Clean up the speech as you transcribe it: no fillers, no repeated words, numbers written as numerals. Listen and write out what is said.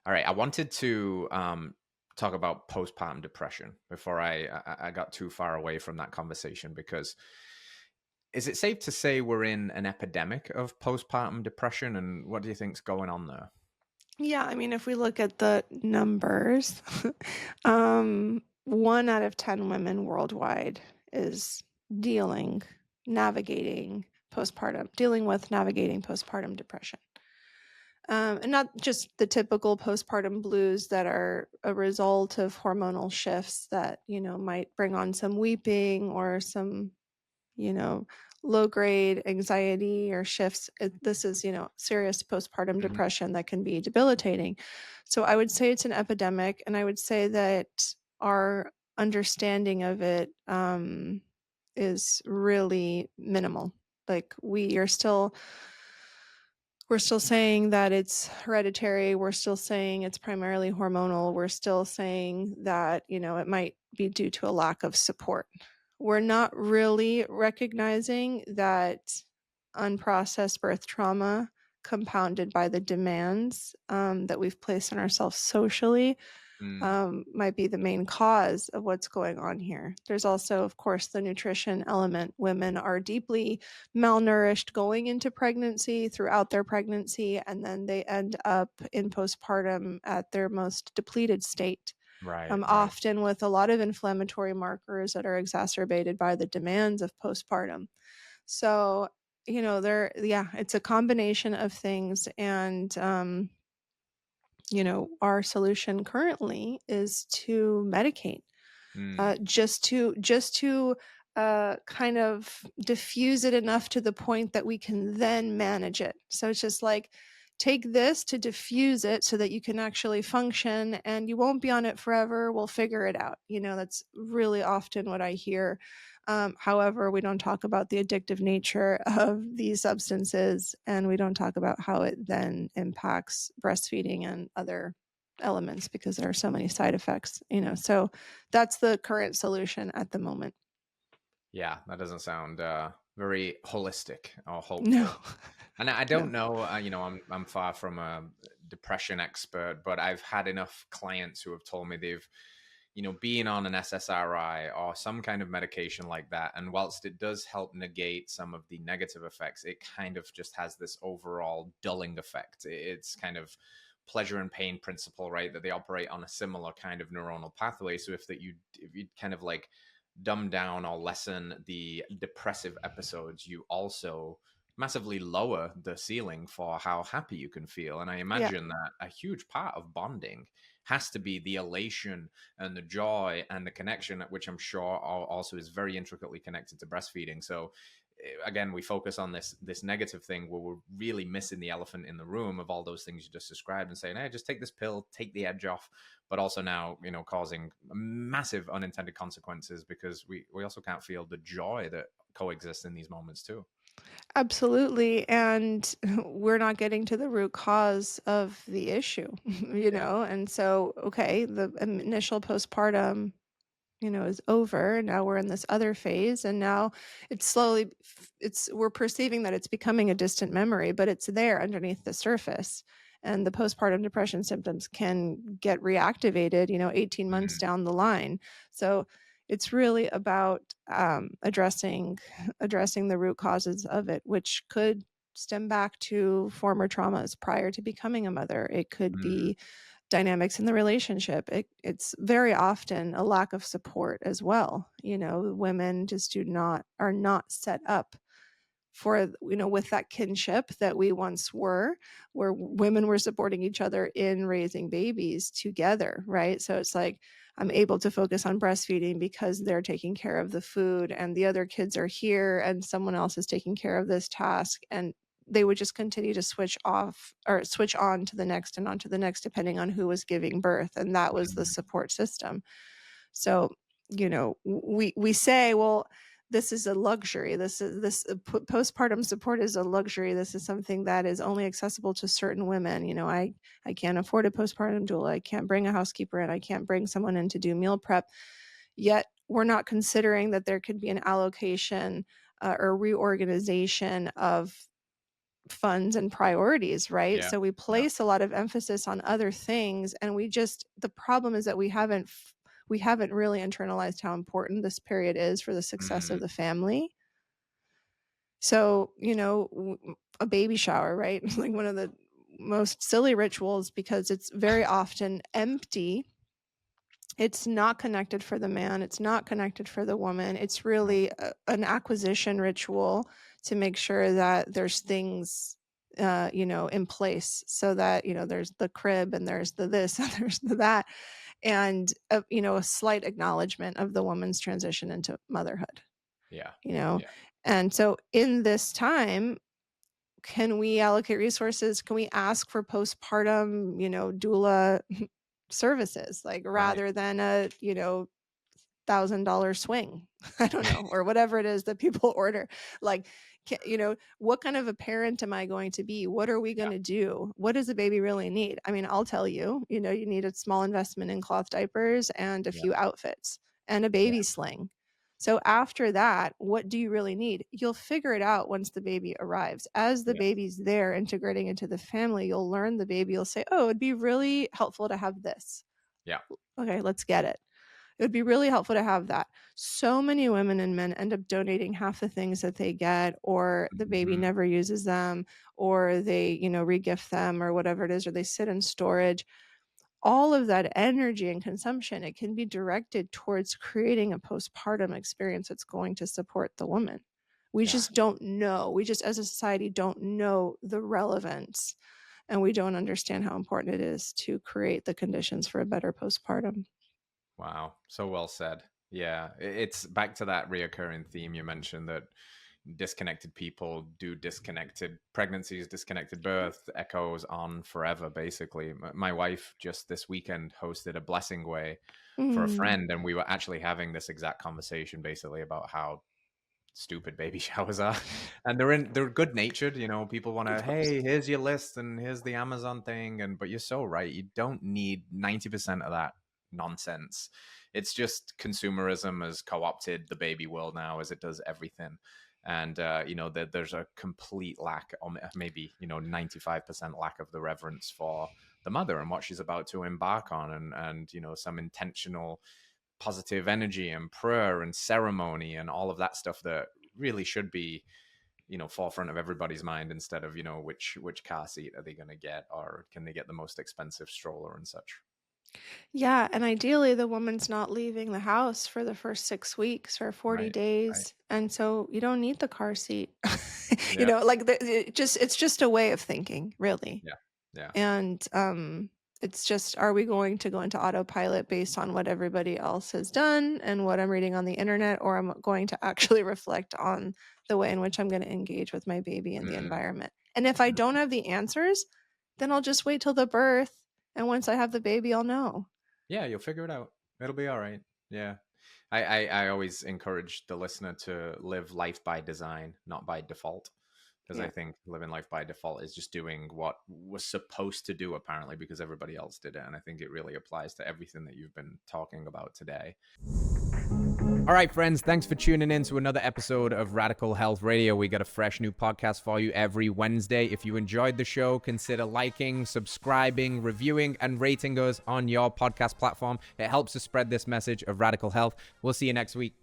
All right, I wanted to talk about postpartum depression before I got too far away from that conversation because is it safe to say we're in an epidemic of postpartum depression, and what do you think's going on there? Yeah, I mean, if we look at the numbers, 1 out of 10 women worldwide is dealing, dealing with navigating postpartum depression. And not just the typical postpartum blues that are a result of hormonal shifts that, might bring on some weeping or some, you know, low grade anxiety or shifts. This is, serious postpartum Mhm. depression that can be debilitating. So I would say it's an epidemic, and I would say that our understanding of it is really minimal. Like we're still saying that it's hereditary. We're still saying it's primarily hormonal. We're still saying that, it might be due to a lack of support. We're not really recognizing that unprocessed birth trauma, compounded by the demands that we've placed on ourselves socially, Mm, might be the main cause of what's going on here. There's also, of course, the nutrition element. Women are deeply malnourished going into pregnancy, throughout their pregnancy, and then they end up in postpartum at their most depleted state. right, right. Often with a lot of inflammatory markers that are exacerbated by the demands of postpartum. So, yeah, it's a combination of things. And, our solution currently is to medicate, Mm, just to kind of diffuse it enough to the point that we can then manage it. So it's just like, take this to diffuse it so that you can actually function, and you won't be on it forever. We'll figure it out. That's really often what I hear. However, we don't talk about the addictive nature of these substances, and we don't talk about how it then impacts breastfeeding and other elements, because there are so many side effects. So that's the current solution at the moment. yeah, that doesn't sound very holistic or No, hopeful. And I don't no. know, I'm far from a depression expert, but I've had enough clients who have told me they've, been on an SSRI or some kind of medication like that. And whilst it does help negate some of the negative effects, it kind of just has this overall dulling effect. It's kind of pleasure and pain principle, right? That they operate on a similar kind of neuronal pathway. So if you kind of like dumb down or lessen the depressive episodes, you also massively lower the ceiling for how happy you can feel. And I Yeah, imagine that a huge part of bonding has to be the elation and the joy and the connection, which I'm sure also is very intricately connected to breastfeeding. So again, we focus on this negative thing where we're really missing the elephant in the room of all those things you just described and saying, hey, just take this pill, take the edge off, but also now, causing massive unintended consequences because we also can't feel the joy that coexists in these moments too. absolutely. And we're not getting to the root cause of the issue, Yeah. And so, okay, the initial postpartum, is over. Now we're in this other phase, and now it's slowly, we're perceiving that it's becoming a distant memory, but it's there underneath the surface. And the postpartum depression symptoms can get reactivated, 18 months Mm, down the line. So it's really about addressing the root causes of it, which could stem back to former traumas prior to becoming a mother. It could mm, be dynamics in the relationship. It's very often a lack of support as well. Women just are not set up for, with that kinship that we once were, where women were supporting each other in raising babies together, right? So it's like, I'm able to focus on breastfeeding because they're taking care of the food, and the other kids are here and someone else is taking care of this task. And they would just continue to switch off or switch on to the next and on to the next, depending on who was giving birth. And that was the mm, support system. So, we say, well, this is a luxury. Postpartum support is a luxury. This is something that is only accessible to certain women. I can't afford a postpartum doula. I can't bring a housekeeper in. I can't bring someone in to do meal prep. Yet we're not considering that there could be an allocation or reorganization of funds and priorities, right? Yeah. So we Yeah. place a lot of emphasis on other things, and the problem is that we haven't really internalized how important this period is for the success of Mm, the family. So, a baby shower, right? Like one of the most silly rituals, because it's very often empty. It's not connected for the man. It's not connected for the woman. It's no. really an acquisition ritual to make sure that there's things, in place, so that, there's the crib and there's the this and there's the that, and, a slight acknowledgement of the woman's transition into motherhood, Yeah. you know? Yeah. And so in this time, can we allocate resources? Can we ask for postpartum, doula services, like, Right. rather than a, $1,000 swing? I don't know, or whatever it is that people order. Like, what kind of a parent am I going to be? What are we going Yeah. to do? What does a baby really need? I mean, I'll tell you, you need a small investment in cloth diapers and a Yeah. few outfits and a Yeah. baby sling. So after that, what do you really need? You'll figure it out once the baby arrives. As the Yeah. baby's there integrating into the family, you'll learn the baby. You'll say, oh, it'd be really helpful to have this. Yeah. Okay, let's get it. It would be really helpful to have that. So many women and men end up donating half the things that they get, or the baby Mhm. never uses them, or they, regift them, or whatever it is, or they sit in storage. All of that energy and consumption, it can be directed towards creating a postpartum experience that's going to support the woman. We Yeah. just don't know. We just, as a society, don't know the relevance, and we don't understand how important it is to create the conditions for a better postpartum. Wow. So well said. Yeah. It's back to that reoccurring theme you mentioned, that disconnected people do disconnected pregnancies, disconnected birth, echoes on forever, basically. My wife just this weekend hosted a blessing way for a Mm. friend, and we were actually having this exact conversation basically about how stupid baby showers are. And they're good natured, people want to, Of course. hey, here's your list and here's the Amazon thing. And but you're so right, you don't need 90% of that nonsense. It's just consumerism has co-opted the baby world now, as it does everything. And there's a complete lack, or maybe 95% lack of the reverence for the mother and what she's about to embark on, and some intentional positive energy and prayer and ceremony and all of that stuff that really should be forefront of everybody's mind, instead of which car seat are they going to get, or can they get the most expensive stroller and such. Yeah, and ideally, the woman's not leaving the house for the first 6 weeks or 40 Right. Right. days, and so you don't need the car seat. Yeah. Like, it's just a way of thinking, really. Yeah. Yeah. And, it's just, are we going to go into autopilot based on what everybody else has done and what I'm reading on the internet, or am I going to actually reflect on the way in which I'm gonna engage with my baby and the Mm, environment? And if I mm. don't have the answers, then I'll just wait till the birth, and once I have the baby, I'll know. Yeah, you'll figure it out. It'll be all right. Yeah. I always encourage the listener to live life by design, not by default. Because I Yeah. think living life by default is just doing what was supposed to do, apparently, because everybody else did it. And I think it really applies to everything that you've been talking about today. All right, friends, thanks for tuning in to another episode of Radical Health Radio. We got a fresh new podcast for you every Wednesday. If you enjoyed the show, consider liking, subscribing, reviewing, and rating us on your podcast platform. It helps to spread this message of radical health. We'll see you next week.